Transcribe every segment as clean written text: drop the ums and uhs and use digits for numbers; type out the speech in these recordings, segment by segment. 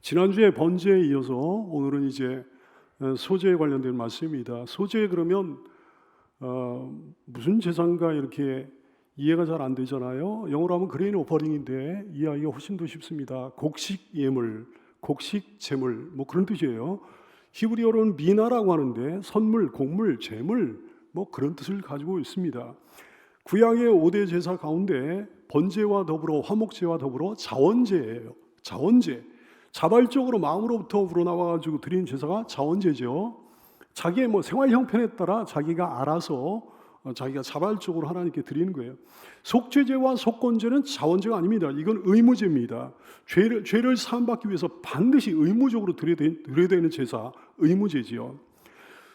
지난주에 번제에 이어서 오늘은 이제 소제에 관련된 말씀입니다. 소제 그러면 무슨 제사인가 이렇게 이해가 잘 안 되잖아요. 영어로 하면 그레인 오퍼링인데 이해하기가 훨씬 더 쉽습니다. 곡식 예물, 곡식 제물 뭐 그런 뜻이에요. 히브리어로는 미나라고 하는데 선물, 곡물, 제물 뭐 그런 뜻을 가지고 있습니다. 구약의 5대 제사 가운데 번제와 더불어 화목제와 더불어 자원제예요. 자원제. 자발적으로 마음으로부터 우러나와가지고 드리는 제사가 자원제죠. 자기의 생활 형편에 따라 자기가 알아서 자기가 자발적으로 하나님께 드리는 거예요. 속죄제와 속건제는 자원제가 아닙니다. 이건 의무제입니다. 죄를 사함받기 위해서 반드시 의무적으로 드려야 되는 제사, 의무제지요.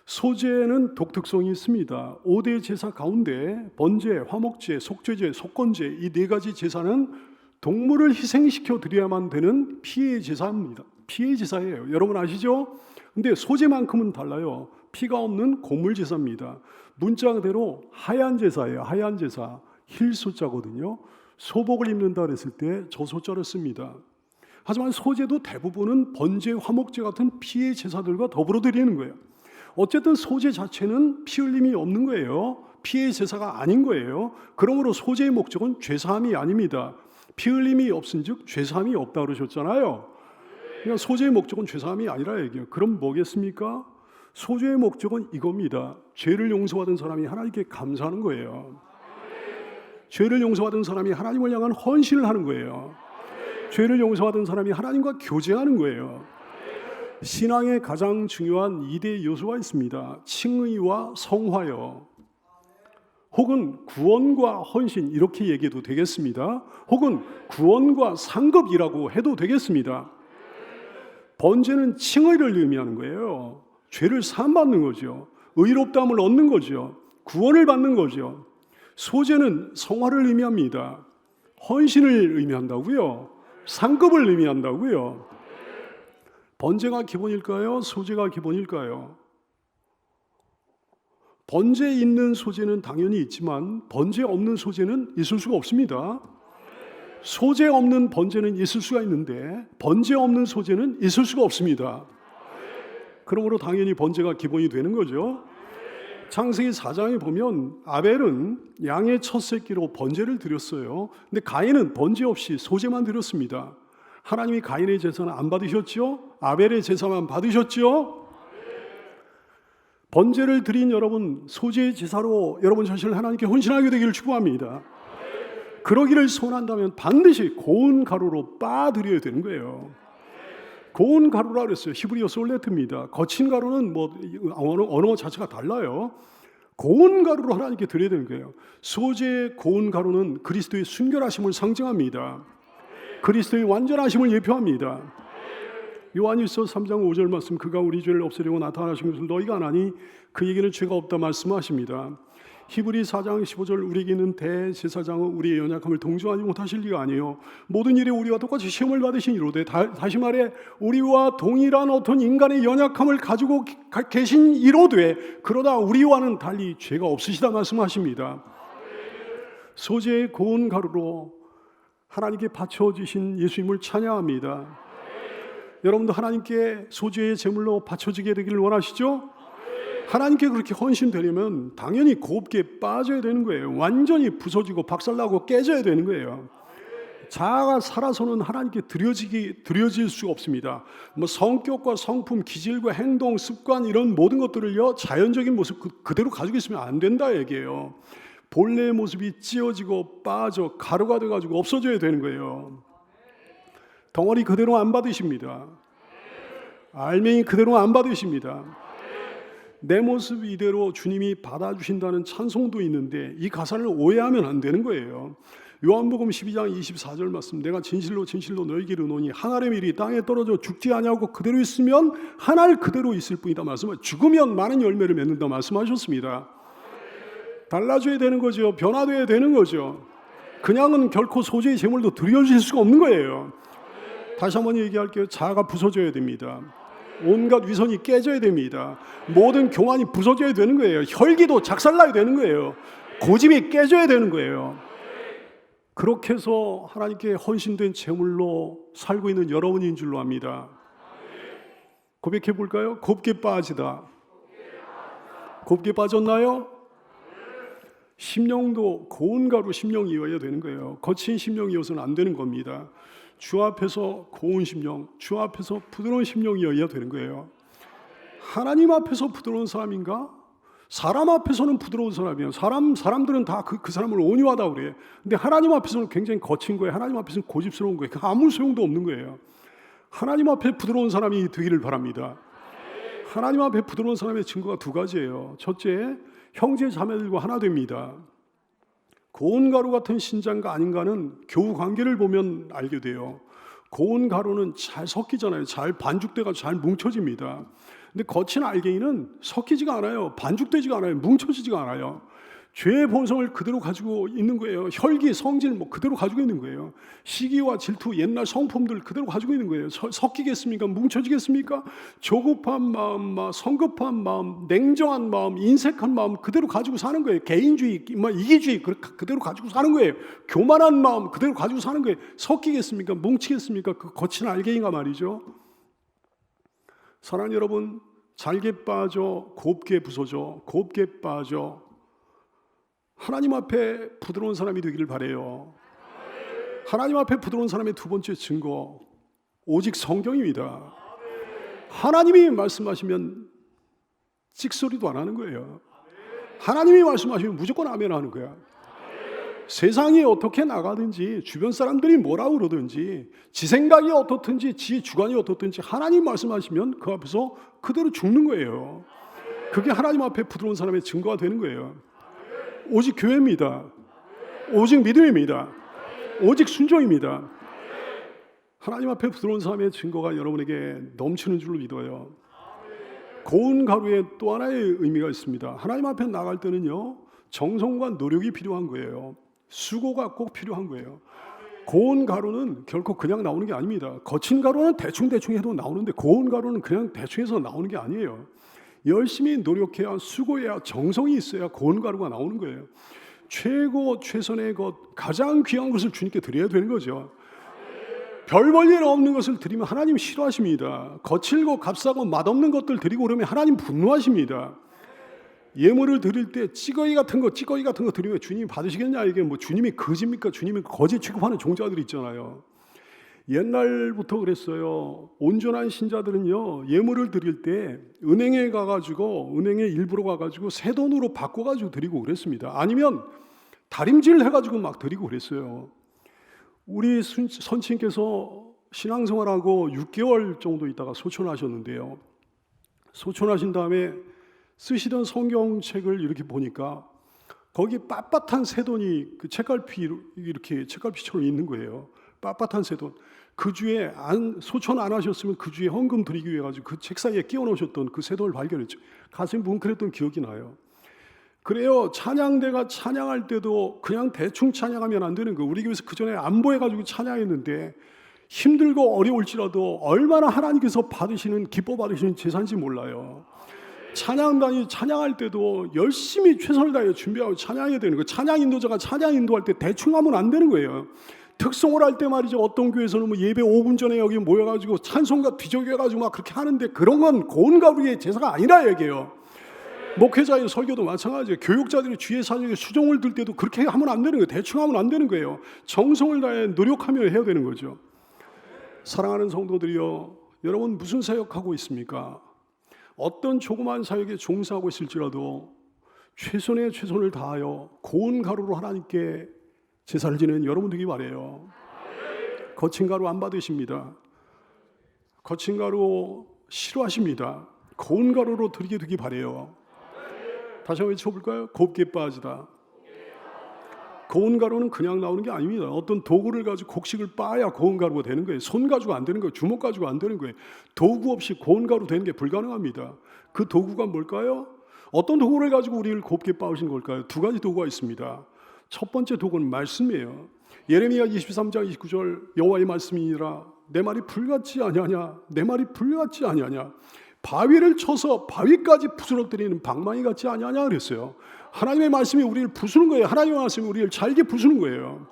소제는 독특성이 있습니다. 5대 제사 가운데 번제, 화목제, 속죄제, 속건제 이 네 가지 제사는 동물을 희생시켜 드려야만 되는 피의 제사입니다. 피의 제사예요. 여러분 아시죠? 근데 소제만큼은 달라요. 피가 없는 곡물 제사입니다. 문자 그대로 하얀 제사예요. 하얀 제사. 힐소자거든요. 소복을 입는다 그랬을 때 저 소자를 씁니다. 하지만 소제도 대부분은 번제, 화목제 같은 피의 제사들과 더불어 드리는 거예요. 어쨌든 소제 자체는 피 흘림이 없는 거예요. 피의 제사가 아닌 거예요. 그러므로 소제의 목적은 죄사함이 아닙니다. 피 흘림이 없은즉 죄사함이 없다 그러셨잖아요. 그러니까 소제의 목적은 죄사함이 아니라 얘기해요. 그럼 뭐겠습니까? 소제의 목적은 이겁니다. 죄를 용서받은 사람이 하나님께 감사하는 거예요. 죄를 용서받은 사람이 하나님을 향한 헌신을 하는 거예요. 죄를 용서받은 사람이 하나님과 교제하는 거예요. 신앙의 가장 중요한 2대 요소가 있습니다. 칭의와 성화요. 혹은 구원과 헌신 이렇게 얘기해도 되겠습니다. 혹은 구원과 상급이라고 해도 되겠습니다. 번제는 칭의를 의미하는 거예요. 죄를 사함받는 거죠. 의롭다함을 얻는 거죠. 구원을 받는 거죠. 소제는 성화를 의미합니다. 헌신을 의미한다고요. 상급을 의미한다고요. 번제가 기본일까요? 소제가 기본일까요? 번제 있는 소제는 당연히 있지만 번제 없는 소제는 있을 수가 없습니다. 소제 없는 번제는 있을 수가 있는데 번제 없는 소제는 있을 수가 없습니다. 그러므로 당연히 번제가 기본이 되는 거죠. 창세기 4장에 보면 아벨은 양의 첫 새끼로 번제를 드렸어요. 근데 가인은 번제 없이 소제만 드렸습니다. 하나님이 가인의 제사는 안 받으셨죠? 아벨의 제사만 받으셨죠? 번제를 드린 여러분, 소제의 제사로 여러분 자신을 하나님께 헌신하게 되기를 축복합니다. 그러기를 소원한다면 반드시 고운 가루로 빻아드려야 되는 거예요. 고운 가루라 그랬어요. 히브리어 솔레트입니다. 거친 가루는 언어 자체가 달라요. 고운 가루로 하나님께 드려야 되는 거예요. 소제의 고운 가루는 그리스도의 순결하심을 상징합니다. 그리스도의 완전하심을 예표합니다. 요한일서 3장 5절 말씀, 그가 우리 죄를 없애려고 나타나신 것을 너희가 아나니 그 얘기는 죄가 없다 말씀하십니다. 히브리 4장 15절, 우리에게 있는 대제사장은 우리의 연약함을 동정하지 못하실 리가 아니에요. 모든 일에 우리와 똑같이 시험을 받으신 이로되, 다시 말해 우리와 동일한 어떤 인간의 연약함을 가지고 계신 이로되 그러나 우리와는 달리 죄가 없으시다 말씀하십니다. 소제의 고운 가루로 하나님께 바쳐지신 예수님을 찬양합니다. 여러분도 하나님께 소제의 제물로 바쳐지게 되기를 원하시죠? 하나님께 그렇게 헌신되려면 당연히 곱게 빠져야 되는 거예요. 완전히 부서지고 박살나고 깨져야 되는 거예요. 자아가 살아서는 하나님께 드려질 수가 없습니다. 성격과 성품, 기질과 행동, 습관 이런 모든 것들을요 자연적인 모습 그대로 가지고 있으면 안 된다 얘기예요. 본래의 모습이 찌어지고 빠져 가루가 돼가지고 없어져야 되는 거예요. 덩어리 그대로 안 받으십니다. 알맹이 그대로 안 받으십니다. 내 모습 이대로 주님이 받아주신다는 찬송도 있는데 이 가사를 오해하면 안 되는 거예요. 요한복음 12장 24절 말씀, 내가 진실로 진실로 너희에게 이르노니 한 알의 밀이 땅에 떨어져 죽지 아니하고 그대로 있으면 한 알 그대로 있을 뿐이다 말씀을, 죽으면 많은 열매를 맺는다 말씀하셨습니다. 달라져야 되는 거죠. 변화돼야 되는 거죠. 그냥은 결코 소제의 제물도 드려질 수가 없는 거예요. 다시 한번 얘기할게요. 자아가 부서져야 됩니다. 온갖 위선이 깨져야 됩니다. 모든 교만이 부서져야 되는 거예요. 혈기도 작살나야 되는 거예요. 고집이 깨져야 되는 거예요. 그렇게 해서 하나님께 헌신된 제물로 살고 있는 여러분인 줄로 압니다. 고백해 볼까요? 곱게 빠지다. 곱게 빠졌나요? 심령도 고운 가루 심령이어야 되는 거예요. 거친 심령이어서는 안 되는 겁니다. 주 앞에서 고운 심령, 주 앞에서 부드러운 심령이어야 되는 거예요. 하나님 앞에서 부드러운 사람인가? 사람 앞에서는 부드러운 사람이에요. 사람들은 다 그 사람을 온유하다고 그래요. 근데 하나님 앞에서는 굉장히 거친 거예요. 하나님 앞에서는 고집스러운 거예요. 아무 소용도 없는 거예요. 하나님 앞에 부드러운 사람이 되기를 바랍니다. 하나님 앞에 부드러운 사람의 증거가 두 가지예요. 첫째, 형제 자매들과 하나 됩니다. 고운 가루 같은 신장과 아닌가는 교우 관계를 보면 알게 돼요. 고운 가루는 잘 섞이잖아요. 잘 반죽돼가 잘 뭉쳐집니다. 근데 거친 알갱이는 섞이지가 않아요. 반죽되지가 않아요. 뭉쳐지지가 않아요. 죄의 본성을 그대로 가지고 있는 거예요. 혈기, 성질 그대로 가지고 있는 거예요. 시기와 질투, 옛날 성품들 그대로 가지고 있는 거예요. 섞이겠습니까? 뭉쳐지겠습니까? 조급한 마음, 성급한 마음, 냉정한 마음, 인색한 마음 그대로 가지고 사는 거예요. 개인주의, 이기주의 그대로 가지고 사는 거예요. 교만한 마음 그대로 가지고 사는 거예요. 섞이겠습니까? 뭉치겠습니까? 그 거친 알갱이가 말이죠. 사랑하는 여러분, 잘게 빠져 곱게 부서져, 곱게 빠져 하나님 앞에 부드러운 사람이 되기를 바라요. 하나님 앞에 부드러운 사람의 두 번째 증거, 오직 성경입니다. 하나님이 말씀하시면 찍소리도 안 하는 거예요. 하나님이 말씀하시면 무조건 아멘 하는 거야. 세상이 어떻게 나가든지 주변 사람들이 뭐라고 그러든지 지 생각이 어떻든지 지 주관이 어떻든지 하나님 말씀하시면 그 앞에서 그대로 죽는 거예요. 그게 하나님 앞에 부드러운 사람의 증거가 되는 거예요. 오직 교회입니다. 오직 믿음입니다. 오직 순종입니다. 하나님 앞에 부드러운 사람의 증거가 여러분에게 넘치는 줄로 믿어요. 고운 가루에 또 하나의 의미가 있습니다. 하나님 앞에 나갈 때는요, 정성과 노력이 필요한 거예요. 수고가 꼭 필요한 거예요. 고운 가루는 결코 그냥 나오는 게 아닙니다. 거친 가루는 대충 해도 나오는데 고운 가루는 그냥 대충 해서 나오는 게 아니에요. 열심히 노력해야, 수고해야, 정성이 있어야 고운 가루가 나오는 거예요. 최고 최선의 것, 가장 귀한 것을 주님께 드려야 되는 거죠. 별 볼 일 없는 것을 드리면 하나님 싫어하십니다. 거칠고 값싸고 맛없는 것들 드리고 그러면 하나님 분노하십니다. 예물을 드릴 때 찌꺼기 같은 거 드리면 주님이 받으시겠냐? 이게 주님이 거지입니까? 주님이 거지 취급하는 종자들 있잖아요. 옛날부터 그랬어요. 온전한 신자들은요, 예물을 드릴 때 은행에 가가지고, 은행에 일부러 가가지고 새 돈으로 바꿔가지고 드리고 그랬습니다. 아니면 다림질 해가지고 막 드리고 그랬어요. 우리 선친께서 신앙생활하고 6개월 정도 있다가 소천하셨는데요. 소천하신 다음에 쓰시던 성경책을 이렇게 보니까 거기 빳빳한 새 돈이 그 책갈피처럼 있는 거예요. 빳빳한 새 돈. 그 주에 소천 안 하셨으면 그 주에 헌금 드리기 위해 가지고 그 책 사이에 끼워 놓으셨던 그 새 돈을 발견했죠. 가슴이 뭉클했던 기억이 나요. 그래요. 찬양대가 찬양할 때도 그냥 대충 찬양하면 안 되는 거예요. 우리 교회에서 그 전에 안보해가지고 찬양했는데 힘들고 어려울지라도 얼마나 하나님께서 기뻐 받으시는 제사인지 몰라요. 찬양단이 찬양할 때도 열심히 최선을 다해 준비하고 찬양해야 되는 거예요. 찬양 인도자가 찬양 인도할 때 대충 하면 안 되는 거예요. 특송을 할 때 말이죠. 어떤 교회에서는 예배 5분 전에 여기 모여가지고 찬송가 뒤적여가지고 막 그렇게 하는데 그런 건 고운 가루의 제사가 아니라 얘기해요. 목회자의 설교도 마찬가지예요. 교육자들이 주의 사역에 수종을 들 때도 그렇게 하면 안 되는 거예요. 대충 하면 안 되는 거예요. 정성을 다해 노력하며 해야 되는 거죠. 사랑하는 성도들이여, 여러분 무슨 사역하고 있습니까? 어떤 조그만 사역에 종사하고 있을지라도 최선의 최선을 다하여 고운 가루로 하나님께 제사를 지내는 여러분 되기 바라요. 거친 가루 안 받으십니다. 거친 가루 싫어하십니다. 고운 가루로 드리게 되기 바라요. 다시 한번 외쳐볼까요? 곱게 빠지다. 고운 가루는 그냥 나오는 게 아닙니다. 어떤 도구를 가지고 곡식을 빻아야 고운 가루가 되는 거예요. 손 가지고 안 되는 거예요. 주먹 가지고 안 되는 거예요. 도구 없이 고운 가루 되는 게 불가능합니다. 그 도구가 뭘까요? 어떤 도구를 가지고 우리를 곱게 빻으신 걸까요? 두 가지 도구가 있습니다. 첫 번째 도구는 말씀이에요. 예레미야 23장 29절 여호와의 말씀이니라 내 말이 불같지 아니하냐 내 말이 불같지 아니하냐 바위를 쳐서 바위까지 부스러뜨리는 방망이 같지 아니하냐 그랬어요. 하나님의 말씀이 우리를 부수는 거예요. 하나님의 말씀이 우리를 잘게 부수는 거예요.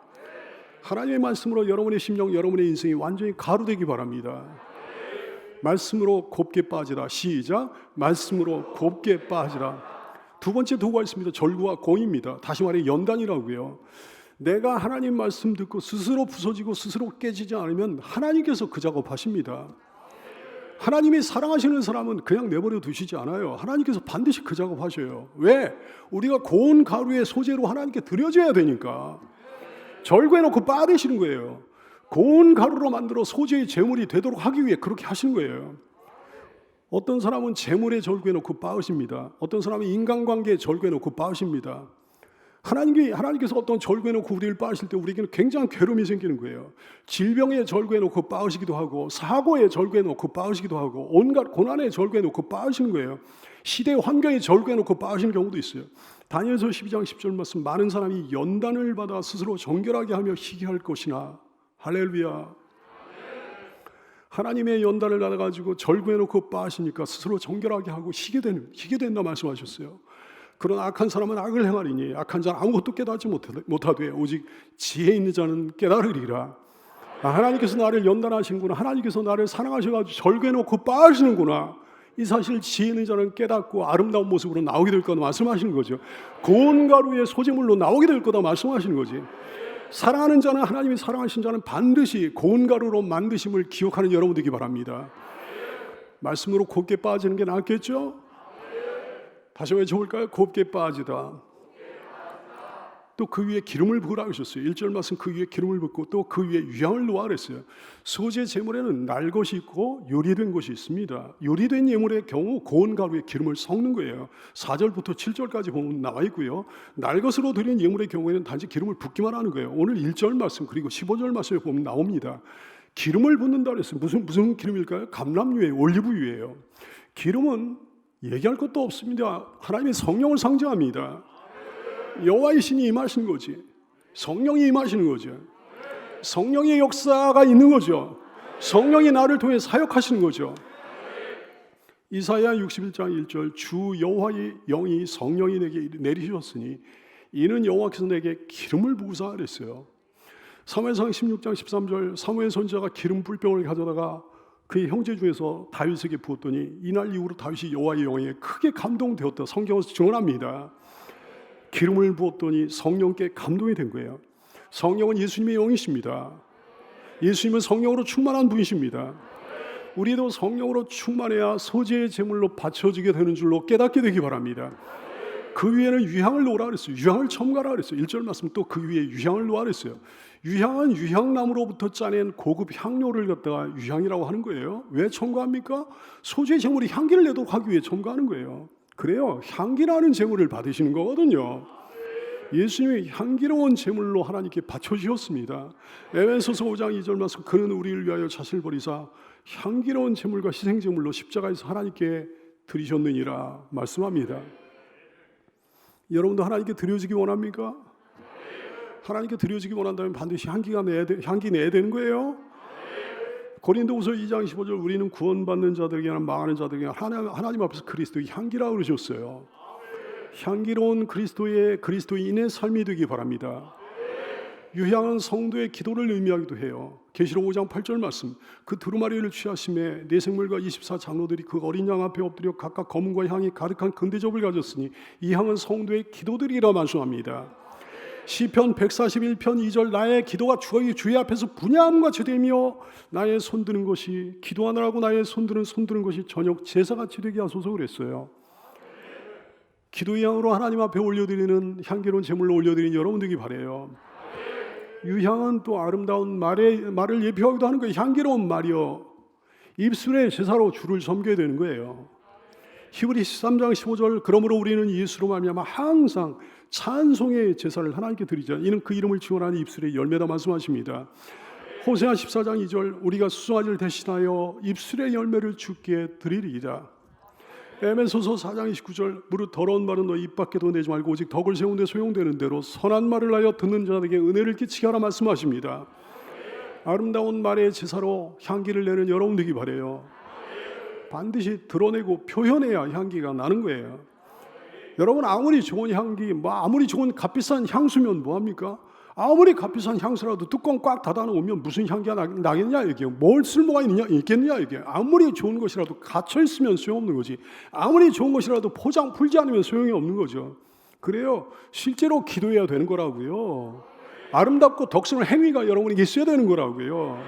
하나님의 말씀으로 여러분의 심령, 여러분의 인생이 완전히 가루되기 바랍니다. 말씀으로 곱게 빠지라. 시작. 말씀으로 곱게 빠지라. 두 번째 도구가 있습니다. 절구와 공입니다. 다시 말해 연단이라고요. 내가 하나님 말씀 듣고 스스로 부서지고 스스로 깨지지 않으면 하나님께서 그 작업하십니다. 하나님이 사랑하시는 사람은 그냥 내버려 두시지 않아요. 하나님께서 반드시 그 작업하셔요. 왜? 우리가 고운 가루의 소재로 하나님께 드려져야 되니까. 절구해놓고 빻으시는 거예요. 고운 가루로 만들어 소재의 제물이 되도록 하기 위해 그렇게 하신 거예요. 어떤 사람은 제물에 절구해놓고 빻으십니다. 어떤 사람은 인간관계에 절구해놓고 빻으십니다. 하나님께서 어떤 절구해놓고 우리를 빻으실 때 우리에게는 굉장한 괴로움이 생기는 거예요. 질병에 절구해놓고 빻으시기도 하고, 사고에 절구해놓고 빻으시기도 하고, 온갖 고난에 절구해놓고 빻으시는 거예요. 시대 환경에 절구해놓고 빻으시는 경우도 있어요. 다니엘서 12장 10절 말씀, 많은 사람이 연단을 받아 스스로 정결하게 하며 희귀할 것이나. 할렐루야. 하나님의 연단을 받아가지고 절구해놓고 빻으시니까 스스로 정결하게 하고 희게 된다 말씀하셨어요. 그런 악한 사람은 악을 행하리니 악한 자는 아무것도 깨닫지 못하되 오직 지혜 있는 자는 깨달으리라. 하나님께서 나를 연단하시는구나. 하나님께서 나를 사랑하셔가지고 절구해놓고 빻으시는구나. 이 사실 지혜 있는 자는 깨닫고 아름다운 모습으로 나오게 될 거다 말씀하시는 거죠. 고운 가루의 소재물로 나오게 될 거다 말씀하시는 거지. 사랑하는 자는, 하나님이 사랑하신 자는 반드시 고운 가루로 만드심을 기억하는 여러분 되기 바랍니다. 말씀으로 곱게 빠지는 게 낫겠죠? 다시 외쳐볼까요? 곱게 빠지다. 또 그 위에 기름을 부으라고 하셨어요. 1절 말씀, 그 위에 기름을 붓고 또 그 위에 유향을 놓아 그랬어요. 소재 제물에는 날 것이 있고 요리된 것이 있습니다. 요리된 예물의 경우 고운 가루에 기름을 섞는 거예요. 4절부터 7절까지 보면 나와 있고요. 날 것으로 드린 예물의 경우에는 단지 기름을 붓기만 하는 거예요. 오늘 1절 말씀 그리고 15절 말씀에 보면 나옵니다. 기름을 붓는다 그랬어요. 무슨 기름일까요? 감람유예요. 올리브유예요. 기름은 얘기할 것도 없습니다. 하나님의 성령을 상징합니다. 여호와의 신이 임하시는 거지. 성령이 임하시는 거죠. 성령의 역사가 있는 거죠. 성령이 나를 통해 사역하시는 거죠. 이사야 61장 1절, 주 여호와의 영이 성령이 내게 내리셨으니 이는 여호와께서 내게 기름을 부으사 그랬어요. 사무엘상 16장 13절, 사무엘 선지자가 기름 뿔병을 가져다가 그의 형제 중에서 다윗에게 부었더니 이날 이후로 다윗이 여호와의 영에 크게 감동되었다. 성경에서 증언합니다. 기름을 부었더니 성령께 감동이 된 거예요. 성령은 예수님의 영이십니다. 예수님은 성령으로 충만한 분이십니다. 우리도 성령으로 충만해야 소재의 제물로 바쳐지게 되는 줄로 깨닫게 되기 바랍니다. 그 위에는 유향을 놓으라 그랬어요. 유향을 첨가라 그랬어요. 1절 말씀 또 그 위에 유향을 놓으라 그랬어요. 유향은 유향나무로부터 짜낸 고급 향료를 갖다가 유향이라고 하는 거예요. 왜 첨가합니까? 소재 제물이 향기를 내도록 하기 위해 첨가하는 거예요. 그래요. 향기나는 제물을 받으시는 거거든요. 예수님이 향기로운 제물로 하나님께 바쳐주셨습니다. 에베소서 5장 2절 말씀, 그는 우리를 위하여 자신을 버리사 향기로운 제물과 희생제물로 십자가에서 하나님께 드리셨느니라 말씀합니다. 여러분도 하나님께 드려지기 원합니까? 하나님께 드려지기 원한다면 반드시 향기 내야 되는 거예요. 고린도후서 2장 15절, 우리는 구원받는 자들에게나 망하는 자들에게나 하나님 앞에서 그리스도의 향기라고 그러셨어요. 향기로운 그리스도인의 삶이 되기 바랍니다. 유향은 성도의 기도를 의미하기도 해요. 계시록 5장 8절 말씀, 그 두루마리를 취하심에 네 생물과 24장로들이 그 어린 양 앞에 엎드려 각각 검은과 향이 가득한 금대접을 가졌으니 이 향은 성도의 기도들이라 말씀합니다. 시편 141편 2절, 나의 기도가 주의 앞에서 분향같이 되며 나의 손드는 것이, 기도하느라고 나의 손드는 것이 저녁 제사같이 되게 하소서 그랬어요. 기도의 향으로 하나님 앞에 올려드리는 향기로운 제물로 올려드리는 여러분 되기 바라요. 유향은 또 아름다운 말을 예표하기도 하는 거예요. 향기로운 말이요, 입술의 제사로 주를 섬겨야 되는 거예요. 히브리서 13장 15절, 그러므로 우리는 예수로 말미암아 항상 찬송의 제사를 하나님께 드리자. 이는 그 이름을 지원하는 입술의 열매다 말씀하십니다. 호세아 14장 2절, 우리가 수송아지를 대신하여 입술의 열매를 주께 드리리이다. 에베소서 4장 29절, 무릇 더러운 말은 너 입 밖에도 내지 말고 오직 덕을 세운 데 소용되는 대로 선한 말을 하여 듣는 자들에게 은혜를 끼치게 하라 말씀하십니다. 아름다운 말의 제사로 향기를 내는 여러분 되기 바라요. 반드시 드러내고 표현해야 향기가 나는 거예요. 여러분, 아무리 좋은 향기, 아무리 좋은 값비싼 향수면 뭐합니까? 아무리 값비싼 향수라도 뚜껑 꽉 닫아놓으면 무슨 향기가 나겠냐 이게. 뭘 쓸모가 있겠냐 이게. 아무리 좋은 것이라도 갇혀 있으면 소용없는 거지. 아무리 좋은 것이라도 포장 풀지 않으면 소용이 없는 거죠. 그래요. 실제로 기도해야 되는 거라고요. 아름답고 덕스러운 행위가 여러분에게 있어야 되는 거라고요.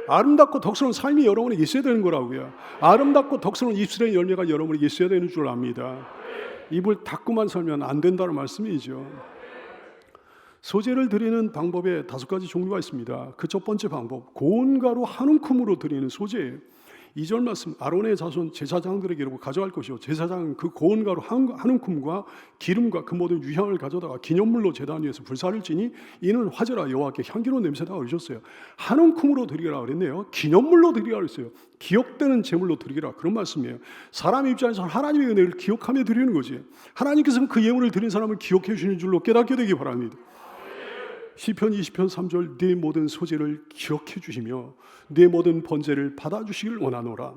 아름답고 덕스러운 삶이 여러분에게 있어야 되는 거라고요. 아름답고 덕스러운 입술의 열매가 여러분에게 있어야 되는 줄 압니다. 입을 닫고만 살면 안 된다는 말씀이죠. 소재를 드리는 방법에 5가지 종류가 있습니다. 그 첫 번째 방법, 고운 가루 한 움큼으로 드리는 소재예요. 2절 말씀, 아론의 자손 제사장들에게로 가져갈 것이요, 제사장은 그 고운 가루 한 움큼과 기름과 그 모든 유향을 가져다가 기념물로 제단 위에서 불사를 지니 이는 화제라 여호와께 향기로운 냄새다 그러셨어요. 한 움큼으로 드리라 그랬네요. 기념물로 드리라 그랬어요. 기억되는 제물로 드리라, 그런 말씀이에요. 사람 입장에서 하나님의 은혜를 기억하며 드리는 거지. 하나님께서는 그 예물을 드린 사람을 기억해 주시는 줄로 깨닫게 되기 바랍니다. 시편 20편 3절, 네 모든 소재를 기억해 주시며 네 모든 번제를 받아주시길 원하노라.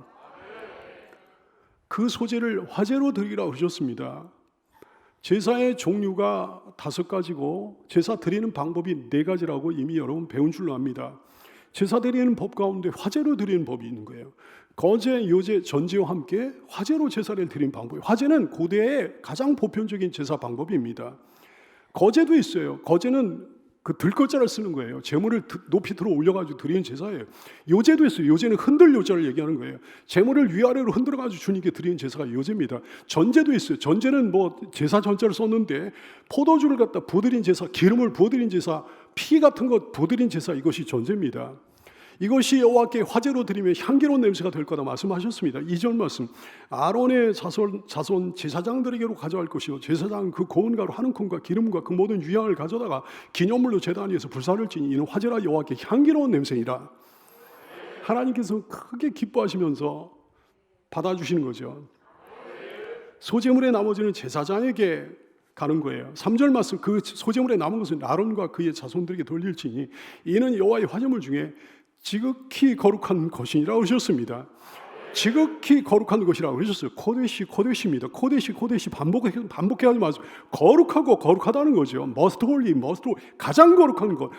그 소재를 화제로 드리라고 하셨습니다. 제사의 종류가 5가지고 제사 드리는 방법이 4가지라고 이미 여러분 배운 줄로 압니다. 제사 드리는 법 가운데 화제로 드리는 법이 있는 거예요. 거제, 요제, 전제와 함께 화제로 제사를 드리는 방법이에요. 화제는 고대의 가장 보편적인 제사 방법입니다. 거제도 있어요. 거제는 그 들것자를 쓰는 거예요. 제물을 높이 들어 올려가지고 드리는 제사예요. 요제도 있어요. 요제는 흔들 요제를 얘기하는 거예요. 제물을 위아래로 흔들어가지고 주님께 드리는 제사가 요제입니다. 전제도 있어요. 전제는 뭐 제사 전제를 썼는데 포도주를 갖다 부어드린 제사, 기름을 부어드린 제사, 피 같은 것 부어드린 제사, 이것이 전제입니다. 이것이 여호와께 화제로 드리면 향기로운 냄새가 될 거다 말씀하셨습니다. 2절 말씀, 아론의 자손 제사장들에게로 가져갈 것이요, 제사장은 그 고운 가루 한 움큼과 기름과 그 모든 유향을 가져다가 기념물로 제단 위에서 불사를 지니 이는 화제라 여호와께 향기로운 냄새이라. 하나님께서 크게 기뻐하시면서 받아주시는 거죠. 소재물의 나머지는 제사장에게 가는 거예요. 3절 말씀, 그 소재물에 남은 것은 아론과 그의 자손들에게 돌릴지니 이는 여호와의 화제물 중에 지극히 거룩한 것이라고 하셨습니다. 지극히 거룩한 것이라고 하셨어요. 코데시입니다. 코데시 반복해 하지 마세요. 거룩하고 거룩하다는 거죠. Most holy, 가장 거룩한 것.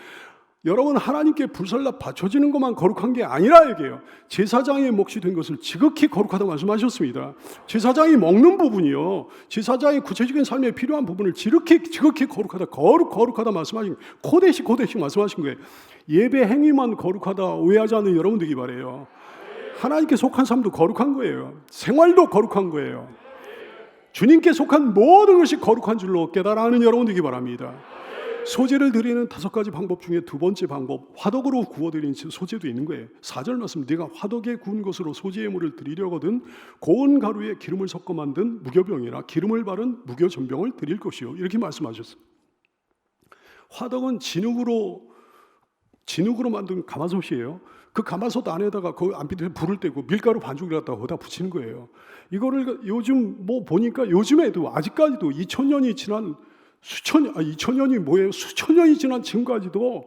여러분, 하나님께 불살라 바쳐지는 것만 거룩한 게 아니라 얘기해요. 제사장의 몫이 된 것을 지극히 거룩하다고 말씀하셨습니다. 제사장이 먹는 부분이요, 제사장의 구체적인 삶에 필요한 부분을 지극히 거룩하다 말씀하신 거예요. 코데시 말씀하신 거예요. 예배 행위만 거룩하다 오해하지 않는 여러분 되기 바래요. 하나님께 속한 삶도 거룩한 거예요. 생활도 거룩한 거예요. 주님께 속한 모든 것이 거룩한 줄로 깨달아 하는 여러분 되기 바랍니다. 소재를 드리는 5가지 방법 중에 2번째 방법, 화덕으로 구워드리는 소재도 있는 거예요. 4절 말씀, 네가 화덕에 구운 것으로 소재의 물을 드리려거든 고운 가루에 기름을 섞어 만든 무교병이나 기름을 바른 무교전병을 드릴 것이요, 이렇게 말씀하셨어요. 화덕은 진흙으로 만든 가마솥이에요. 그 가마솥 안에다가 그 안밑에 불을 떼고 밀가루 반죽을 갖다가 거기다 붙이는 거예요. 이거를 요즘 뭐 보니까 요즘에도 아직까지도 2000년이 지난 수천 년이 지난 지금까지도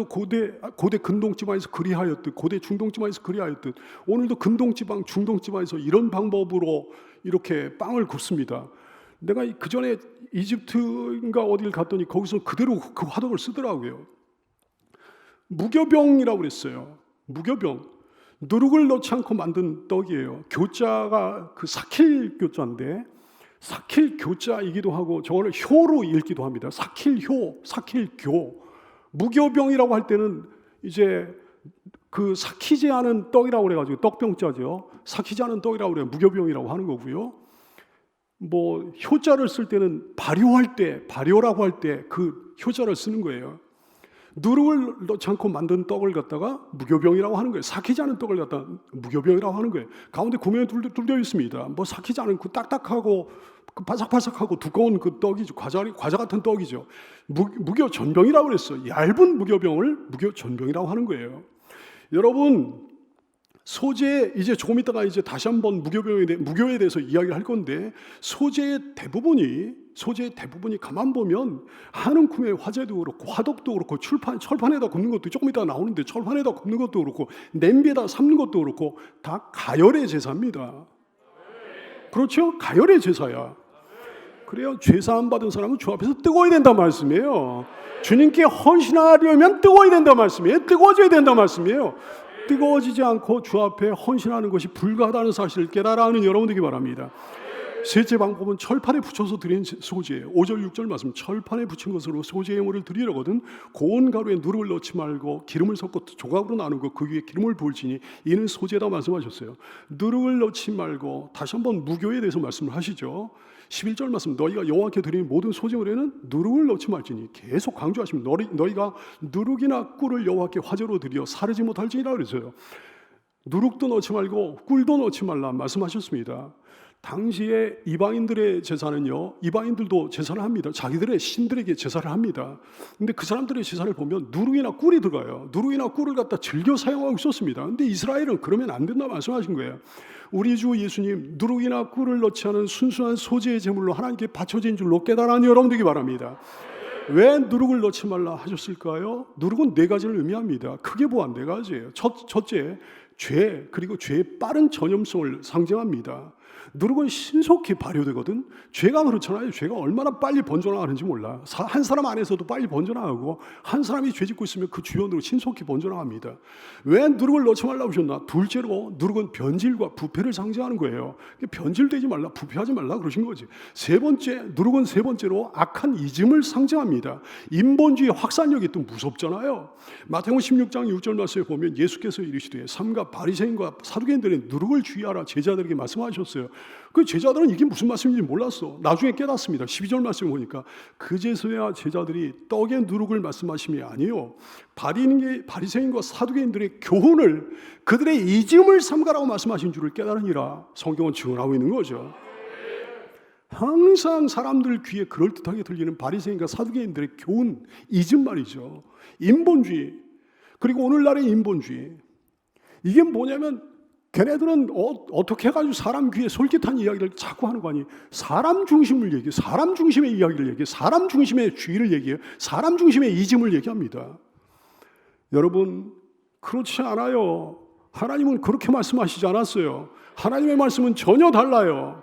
고대 근동지방에서 그리하였듯, 고대 중동지방에서 그리하였듯, 오늘도 근동지방, 중동지방에서 이런 방법으로 이렇게 빵을 굽습니다. 내가 그 전에 이집트인가 어디를 갔더니 거기서 그대로 그 화덕을 쓰더라고요. 무교병이라고 그랬어요. 무교병. 누룩을 넣지 않고 만든 떡이에요. 교자가 그 사킬 교자인데, 사킬 교자이기도 하고 저거를 효로 읽기도 합니다. 사킬효, 사킬교. 무교병이라고 할 때는 이제 그 삭히지 않은 떡이라고 그래가지고 떡병자죠. 삭히지 않은 떡이라고 그래요. 무교병이라고 하는 거고요. 뭐 효자를 쓸 때는 발효라고 할 때 그 효자를 쓰는 거예요. 누룩을 넣지 않고 만든 떡을 갖다가 무교병이라고 하는 거예요. 삭히지 않은 떡을 갖다가 무교병이라고 하는 거예요. 가운데 구멍이 뚫려 있습니다. 뭐 삭히지 않은 그 딱딱하고 그 바삭바삭하고 두꺼운 그 떡이죠. 과자 같은 떡이죠. 무교전병이라고 그랬어요. 얇은 무교병을 무교전병이라고 하는 거예요. 여러분, 소재, 이제 조금 있다가 이제 다시 한번 무교에 대해서 이야기를 할 건데, 소재의 대부분이 가만 보면 한 움큼의 화재도 그렇고 화덕도 그렇고 철판에다 굽는 것도 조금 이따가 나오는데, 철판에다 굽는 것도 그렇고 냄비에다 삶는 것도 그렇고 다 가열의 제사입니다. 그렇죠? 가열의 제사야. 그래요. 죄사함 받은 사람은 주 앞에서 뜨거워야 된단 말씀이에요. 주님께 헌신하려면 뜨거워야 된단 말씀이에요. 뜨거워져야 된단 말씀이에요. 뜨거워지지 않고 주 앞에 헌신하는 것이 불가하다는 사실을 깨달아 하는 여러분 되기 바랍니다. 셋째 방법은 철판에 붙여서 드린 소재예요. 5절 6절 말씀, 철판에 붙인 것으로 소재 예물을 드리려거든 고운 가루에 누룩을 넣지 말고 기름을 섞고 조각으로 나누고 그 위에 기름을 부을지니 이는 소재다 말씀하셨어요. 누룩을 넣지 말고, 다시 한번 무교에 대해서 말씀을 하시죠. 11절 말씀, 너희가 여호와께 드리는 모든 소재물에는 누룩을 넣지 말지니, 계속 강조하시면 너희가 누룩이나 꿀을 여호와께 화제로 드려 사르지 못할지니라 그랬어요. 누룩도 넣지 말고 꿀도 넣지 말라 말씀하셨습니다. 당시에 이방인들의 제사는요, 이방인들도 제사를 합니다. 자기들의 신들에게 제사를 합니다. 근데 그 사람들의 제사를 보면 누룩이나 꿀이 들어가요. 누룩이나 꿀을 갖다 즐겨 사용하고 있었습니다. 근데 이스라엘은 그러면 안 된다 말씀하신 거예요. 우리 주 예수님, 누룩이나 꿀을 넣지 않은 순수한 소재의 제물로 하나님께 바쳐진 줄로 깨달아는 여러분 되기 바랍니다. 왜 누룩을 넣지 말라 하셨을까요? 누룩은 네 가지를 의미합니다. 크게 보아 네 가지예요. 첫째, 죄, 그리고 죄의 빠른 전염성을 상징합니다. 누룩은 신속히 발효되거든. 죄가 그렇잖아요. 죄가 얼마나 빨리 번져나가는지 몰라. 한 사람 안에서도 빨리 번져나가고, 한 사람이 죄 짓고 있으면 그 주변으로 신속히 번져나갑니다. 왜 누룩을 넣지 말라고 하셨나? 둘째로, 누룩은 변질과 부패를 상징하는 거예요. 변질되지 말라, 부패하지 말라 그러신 거지. 세 번째, 누룩은 세 번째로 악한 이즘을 상징합니다. 인본주의 확산력이 또 무섭잖아요. 마태복음 16장 6절 말씀에 보면 예수께서 이르시되 삼가 바리새인과 사두개인들의 누룩을 주의하라 제자들에게 말씀하셨어요. 그 제자들은 이게 무슨 말씀인지 몰랐어. 나중에 깨닫습니다. 12절 말씀 보니까 그제서야 제자들이 떡의 누룩을 말씀하심이 아니요 바리새인과 사두개인들의 교훈을, 그들의 이즘을 삼가라고 말씀하신 줄을 깨달으니라 성경은 증언하고 있는 거죠. 항상 사람들 귀에 그럴듯하게 들리는 바리새인과 사두개인들의 교훈, 이즘 말이죠. 인본주의, 그리고 오늘날의 인본주의, 이게 뭐냐면 걔네들은 어떻게 해가지고 사람 귀에 솔깃한 이야기를 자꾸 하는 거 아니에요. 사람 중심을 얘기해요. 사람 중심의 이야기를 얘기해요. 사람 중심의 주의를 얘기해요. 사람 중심의 이즘을 얘기합니다. 여러분, 그렇지 않아요. 하나님은 그렇게 말씀하시지 않았어요. 하나님의 말씀은 전혀 달라요.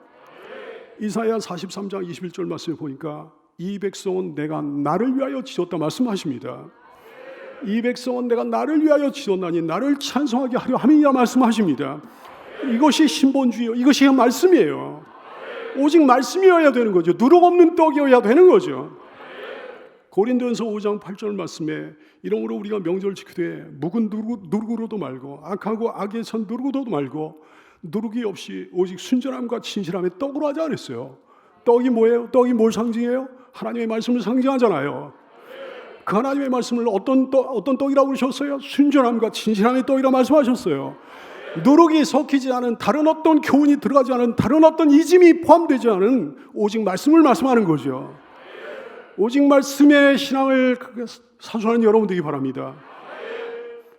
이사야 43장 21절 말씀에 보니까 이 백성은 내가 나를 위하여 지었다 말씀하십니다. 이 백성은 내가 나를 위하여 지었나니 나를 찬송하게 하려 함이라 말씀하십니다. 이것이 신본주의요. 이것이 말씀이에요. 오직 말씀이어야 되는 거죠. 누룩 없는 떡이어야 되는 거죠. 고린도전서 5장 8절 말씀에 이러므로 우리가 명절 지키되 묵은 누룩으로도 말고 악하고 악에 선 누룩으로도 말고 누룩이 없이 오직 순전함과 진실함의 떡으로 하자 그랬어요. 떡이 뭐예요? 떡이 뭘 상징해요? 하나님의 말씀을 상징하잖아요. 그 하나님의 말씀을 어떤 떡이라고 그러셨어요? 순전함과 진실함의 떡이라고 말씀하셨어요. 누룩이 섞이지 않은, 다른 어떤 교훈이 들어가지 않은, 다른 어떤 이즘이 포함되지 않은 오직 말씀을 말씀하는 거죠. 오직 말씀의 신앙을 사수하는 여러분 되기 바랍니다.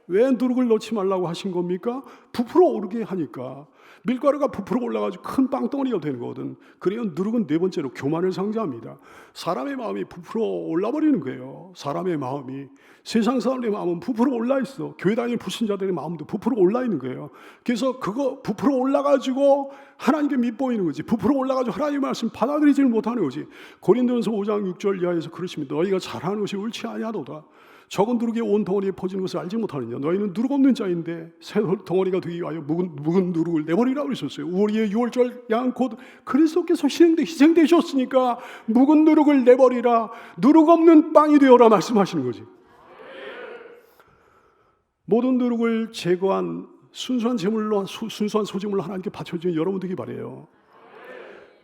왜 누룩을 넣지 말라고 하신 겁니까? 부풀어 오르게 하니까. 밀가루가 부풀어 올라가지고 큰 빵덩어리가 되는 거거든. 그래요. 누룩은 네 번째로 교만을 상징합니다. 사람의 마음이 부풀어 올라버리는 거예요. 사람의 마음이. 세상 사람의 마음은 부풀어 올라 있어. 교회 다니는 불신자들의 마음도 부풀어 올라 있는 거예요. 그래서 그거 부풀어 올라가지고 하나님께 밉보이는 거지. 부풀어 올라가지고 하나님의 말씀 받아들이지를 못하는 거지. 고린도전서 5장 6절 이하에서 그러십니다. 너희가 잘하는 것이 옳지 아니하도다. 적은 누룩이 온 덩어리에 퍼지는 것을 알지 못하느냐. 너희는 누룩 없는 자인데 새 덩어리가 되기 위하여 묵은 누룩을 내버리라고 그러셨어요. 우리의 유월절 양 곧 그리스도께서 희생되셨으니까 묵은 누룩을 내버리라. 누룩 없는 빵이 되어라 말씀하시는 거지. 모든 누룩을 제거한 순수한 제물로, 순수한 소재물로 하나님께 바쳐주는 여러분 되기 바라요.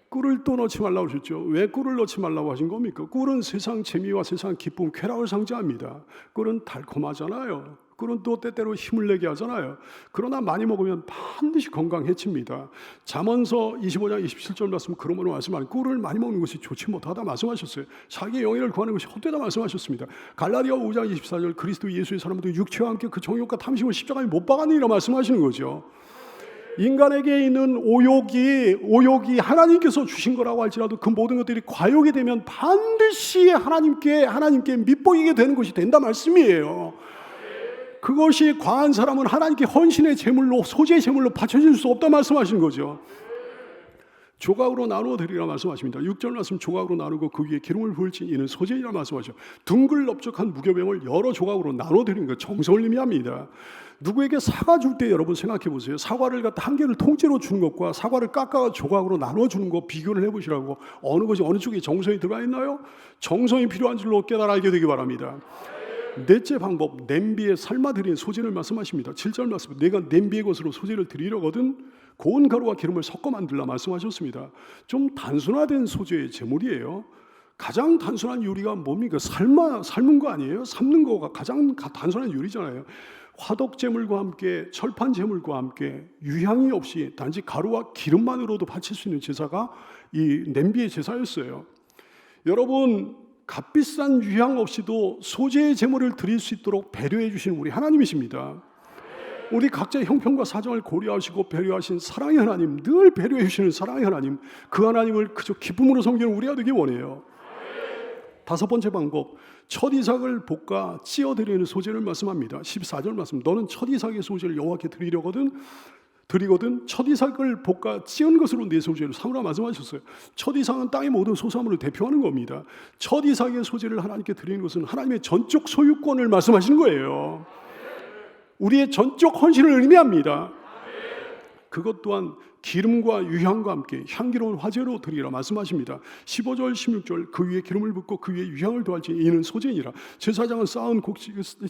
꿀을 또 넣지 말라고 하셨죠. 왜 꿀을 넣지 말라고 하신 겁니까? 꿀은 세상 재미와 세상 기쁨, 쾌락을 상징합니다. 꿀은 달콤하잖아요. 꿀은 또 때때로 힘을 내게 하잖아요. 그러나 많이 먹으면 반드시 건강해집니다. 잠언서 25장 27절 말씀, 그러므로 말씀하는 꿀을 많이 먹는 것이 좋지 못하다 말씀하셨어요. 자기의 영예를 구하는 것이 헛되다 말씀하셨습니다. 갈라디아 5장 24절, 그리스도 예수의 사람들도 육체와 함께 그 정욕과 탐심을 십자가에 못 박았느니라 말씀하시는 거죠. 인간에게 있는 오욕이 하나님께서 주신 거라고 할지라도 그 모든 것들이 과욕이 되면 반드시 하나님께 밉보이게 되는 것이 된다 말씀이에요. 그것이 과한 사람은 하나님께 헌신의 제물로, 소재의 제물로 바쳐질 수 없다 말씀하신 거죠. 조각으로 나누어 드리라 말씀하십니다. 6절 말씀 조각으로 나누고 그 위에 기름을 부을지니 이는 소재이라 말씀하죠. 둥글넓적한 무교병을 여러 조각으로 나누어 드리는 것 정성을 의미합니다. 누구에게 사과 줄 때 여러분 생각해 보세요. 사과를 갖다 한 개를 통째로 주는 것과 사과를 깎아 조각으로 나누어 주는 것 비교를 해보시라고. 어느 것이 어느 쪽에 정성이 들어가 있나요? 정성이 필요한 줄로 깨달아 알게 되기 바랍니다. 넷째 방법, 냄비에 삶아드린 소재를 말씀하십니다. 7절 말씀, 내가 냄비의 것으로 소재를 드리려거든 고운 가루와 기름을 섞어 만들라 말씀하셨습니다. 좀 단순화된 소재의 제물이에요. 가장 단순한 요리가 뭡니까? 삶은 거 아니에요? 삶는 거가 가장 단순한 요리잖아요. 화덕 제물과 함께 철판 제물과 함께 유향이 없이 단지 가루와 기름만으로도 바칠 수 있는 제사가 이 냄비의 제사였어요. 여러분, 값비싼 유향 없이도 소재의 제물을 드릴 수 있도록 배려해 주시는 우리 하나님이십니다. 우리 각자의 형편과 사정을 고려하시고 배려하신 사랑의 하나님, 늘 배려해 주시는 사랑의 하나님, 그 하나님을 그저 기쁨으로 섬기는 우리가 되기 원해요. 다섯 번째 방법, 첫 이삭을 볶아 찌어드리는 소재를 말씀합니다. 14절 말씀, 너는 첫 이삭의 소재를 여호와께 드리거든 첫 이삭을 볶아 찌은 것으로 내 소재를 삼으라 말씀하셨어요. 첫 이삭은 땅의 모든 소산물을 대표하는 겁니다. 첫 이삭의 소재를 하나님께 드리는 것은 하나님의 전적 소유권을 말씀하시는 거예요. 우리의 전적 헌신을 의미합니다. 그것 또한 기름과 유향과 함께 향기로운 화제로 드리라 말씀하십니다. 15절 16절, 그 위에 기름을 붓고 그 위에 유향을 더할지 이는 소재니라. 제사장은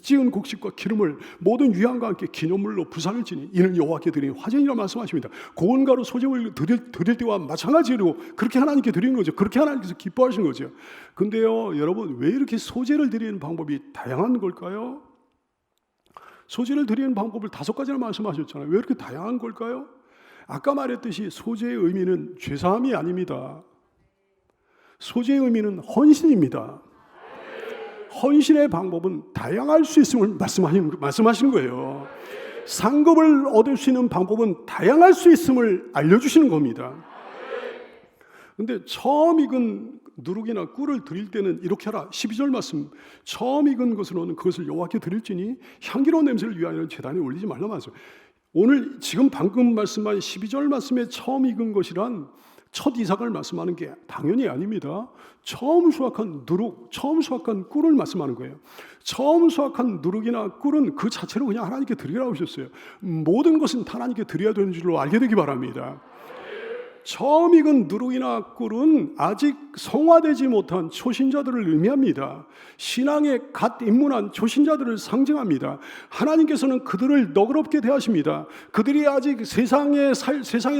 찌은 곡식과 기름을 모든 유향과 함께 기념물로 부산을 지니 이는 여호와께 드리는 화제니라 말씀하십니다. 고운 가루 소재를 드릴 때와 마찬가지로 그렇게 하나님께 드리는 거죠. 그렇게 하나님께서 기뻐하시는 거죠. 근데요, 여러분, 왜 이렇게 소재를 드리는 방법이 다양한 걸까요? 소재를 드리는 방법을 5가지나 말씀하셨잖아요. 왜 이렇게 다양한 걸까요? 아까 말했듯이 소재의 의미는 죄사함이 아닙니다. 소재의 의미는 헌신입니다. 헌신의 방법은 다양할 수 있음을 말씀하시는 거예요. 상급을 얻을 수 있는 방법은 다양할 수 있음을 알려주시는 겁니다. 그런데 처음 익은 누룩이나 꿀을 드릴 때는 이렇게 하라. 12절 말씀, 처음 익은 것으로는 그것을 여호와께 드릴지니 향기로운 냄새를 위하여 제단에 올리지 말라 말씀. 오늘 지금 방금 말씀한 12절 말씀에 처음 익은 것이란 첫 이삭을 말씀하는 게 당연히 아닙니다. 처음 수확한 누룩, 처음 수확한 꿀을 말씀하는 거예요. 처음 수확한 누룩이나 꿀은 그 자체로 그냥 하나님께 드리라고 하셨어요. 모든 것은 하나님께 드려야 되는 줄로 알게 되기 바랍니다. 처음 익은 누룩이나 꿀은 아직 성화되지 못한 초신자들을 의미합니다. 신앙에 갓 입문한 초신자들을 상징합니다. 하나님께서는 그들을 너그럽게 대하십니다. 그들이 아직 세상에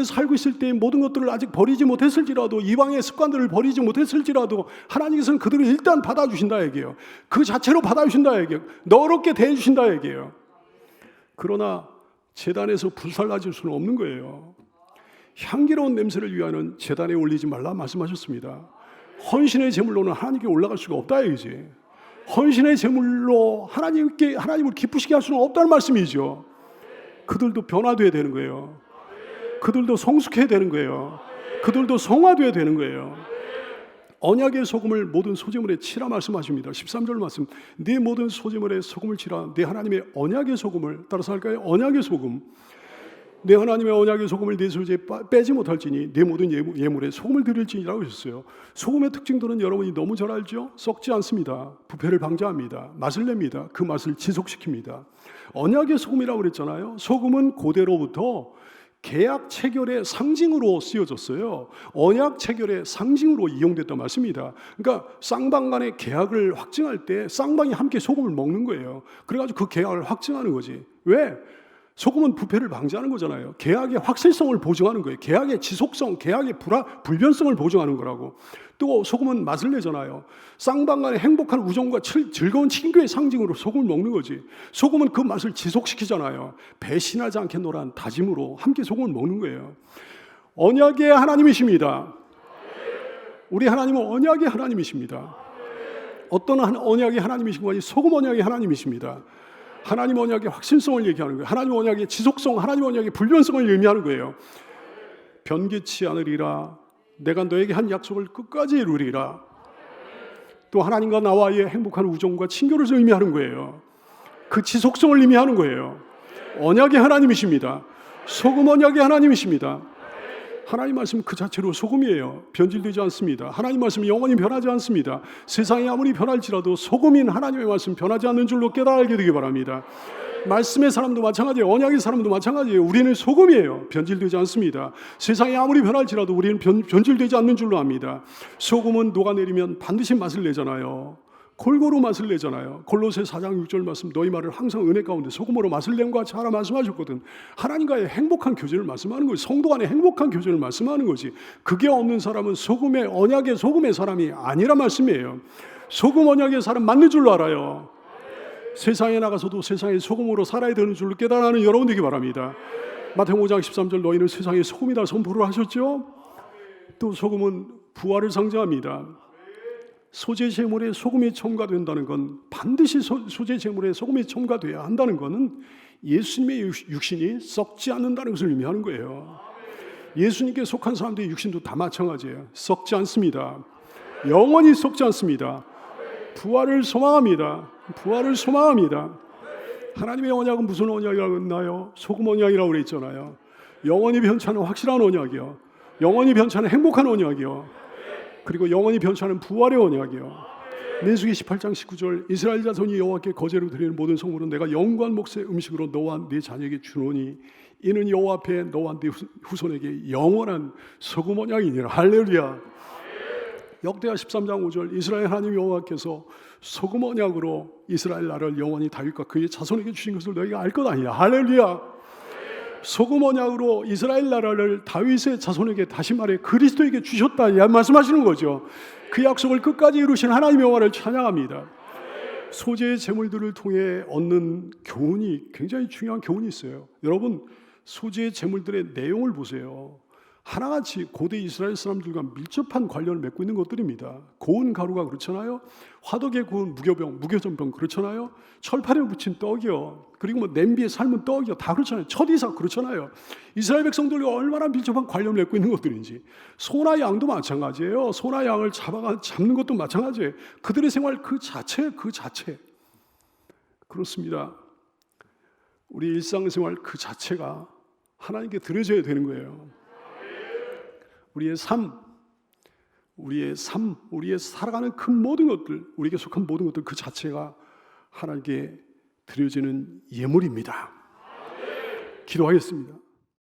살고 있을 때의 모든 것들을 아직 버리지 못했을지라도, 이방의 습관들을 버리지 못했을지라도 하나님께서는 그들을 일단 받아주신다 얘기예요. 그 자체로 받아주신다 얘기예요. 너그럽게 대해주신다 얘기예요. 그러나 제단에서 불살라질 수는 없는 거예요. 향기로운 냄새를 위하여는 제단에 올리지 말라 말씀하셨습니다. 헌신의 제물로는 하나님께 올라갈 수가 없다 이거지. 헌신의 제물로 하나님을 기쁘시게 할 수는 없다는 말씀이죠. 그들도 변화돼야 되는 거예요. 그들도 성숙해야 되는 거예요. 그들도 성화돼야 되는 거예요. 언약의 소금을 모든 소재물에 치라 말씀하십니다. 13절 말씀, 네 모든 소재물에 소금을 치라. 네 하나님의 언약의 소금을, 따라서 할까요? 언약의 소금. 내 하나님의 언약의 소금을 내 소재에 빼지 못할지니 내 모든 예물에 소금을 드릴지니라고 하셨어요. 소금의 특징들은 여러분이 너무 잘 알죠? 썩지 않습니다. 부패를 방지합니다. 맛을 냅니다. 그 맛을 지속시킵니다. 언약의 소금이라고 그랬잖아요. 소금은 고대로부터 계약 체결의 상징으로 쓰여졌어요. 언약 체결의 상징으로 이용됐단 말씀입니다. 그러니까 쌍방 간의 계약을 확증할 때 쌍방이 함께 소금을 먹는 거예요. 그래가지고 그 계약을 확증하는 거지. 왜? 소금은 부패를 방지하는 거잖아요. 계약의 확실성을 보증하는 거예요. 계약의 지속성, 계약의 불변성을 보증하는 거라고. 또 소금은 맛을 내잖아요. 쌍방 간의 행복한 우정과 즐거운 친교의 상징으로 소금을 먹는 거지. 소금은 그 맛을 지속시키잖아요. 배신하지 않겠노란 다짐으로 함께 소금을 먹는 거예요. 언약의 하나님이십니다. 우리 하나님은 언약의 하나님이십니다. 어떤 언약의 하나님이신 것이 소금 언약의 하나님이십니다. 하나님 언약의 확신성을 얘기하는 거예요. 하나님 언약의 지속성, 하나님 언약의 불변성을 의미하는 거예요. 변개치 않으리라. 내가 너에게 한 약속을 끝까지 이루리라. 또 하나님과 나와의 행복한 우정과 친교를 의미하는 거예요. 그 지속성을 의미하는 거예요. 언약의 하나님이십니다. 소금 언약의 하나님이십니다. 하나님 말씀 그 자체로 소금이에요. 변질되지 않습니다. 하나님 말씀은 영원히 변하지 않습니다. 세상이 아무리 변할지라도 소금인 하나님의 말씀 변하지 않는 줄로 깨달아 알게 되기 바랍니다. 말씀의 사람도 마찬가지예요. 언약의 사람도 마찬가지예요. 우리는 소금이에요. 변질되지 않습니다. 세상이 아무리 변할지라도 우리는 변질되지 않는 줄로 압니다. 소금은 녹아내리면 반드시 맛을 내잖아요. 골고루 맛을 내잖아요. 골로새 4장 6절 말씀, 너희 말을 항상 은혜 가운데 소금으로 맛을 낸 것 같이 하라 말씀하셨거든. 하나님과의 행복한 교제를 말씀하는 거지. 성도 간의 행복한 교제를 말씀하는 거지. 그게 없는 사람은 소금의 언약의 소금의 사람이 아니라 말씀이에요. 소금 언약의 사람 맞는 줄로 알아요. 세상에 나가서도 세상의 소금으로 살아야 되는 줄로 깨달아는 여러분 되기 바랍니다. 마태복음 5장 13절, 너희는 세상의 소금이다 선포를 하셨죠? 또 소금은 부활을 상징합니다. 소재 제물에 소금이 첨가된다는 건, 반드시 소재 제물에 소금이 첨가돼야 한다는 것은 예수님의 육신이 썩지 않는다는 것을 의미하는 거예요. 예수님께 속한 사람들의 육신도 다 마찬가지예요. 썩지 않습니다. 영원히 썩지 않습니다. 부활을 소망합니다. 부활을 소망합니다. 하나님의 언약은 무슨 언약이라고 했나요? 소금 언약이라고 그랬잖아요. 영원히 변치 않는 확실한 언약이요. 영원히 변치 않는 행복한 언약이요. 그리고 영원히 변치 않는 부활의 언약이요. 민수기 18장 19절, 이스라엘 자손이 여호와께 거제로 드리는 모든 성물은 내가 영구한 몫의 음식으로 너와 네 자녀에게 주노니 이는 여호와 앞에 너와 네 후손에게 영원한 소금 언약이니라. 할렐루야. 역대하 13장 5절, 이스라엘 하나님 여호와께서 소금 언약으로 이스라엘 나라를 영원히 다윗과 그의 자손에게 주신 것을 너희가 알 것 아니냐. 할렐루야. 소금 언약으로 이스라엘 나라를 다윗의 자손에게, 다시 말해 그리스도에게 주셨다 말씀하시는 거죠. 그 약속을 끝까지 이루신 하나님의 영화를 찬양합니다. 소재의 제물들을 통해 얻는 교훈이, 굉장히 중요한 교훈이 있어요. 여러분, 소재의 제물들의 내용을 보세요. 하나같이 고대 이스라엘 사람들과 밀접한 관련을 맺고 있는 것들입니다. 고운 가루가 그렇잖아요. 화덕에 구운 무교전병 그렇잖아요. 철판에 붙인 떡이요. 그리고 뭐 냄비에 삶은 떡이요. 다 그렇잖아요. 첫이삭 그렇잖아요. 이스라엘 백성들과 얼마나 밀접한 관련을 맺고 있는 것들인지. 소나 양도 마찬가지예요. 소나 양을 잡는 것도 마찬가지예요. 그들의 생활 그 자체. 그렇습니다. 우리 일상생활 그 자체가 하나님께 드려져야 되는 거예요. 우리의 삶, 우리의 살아가는 큰 모든 것들, 우리에게 속한 모든 것들 그 자체가 하나님께 드려지는 예물입니다. 기도하겠습니다.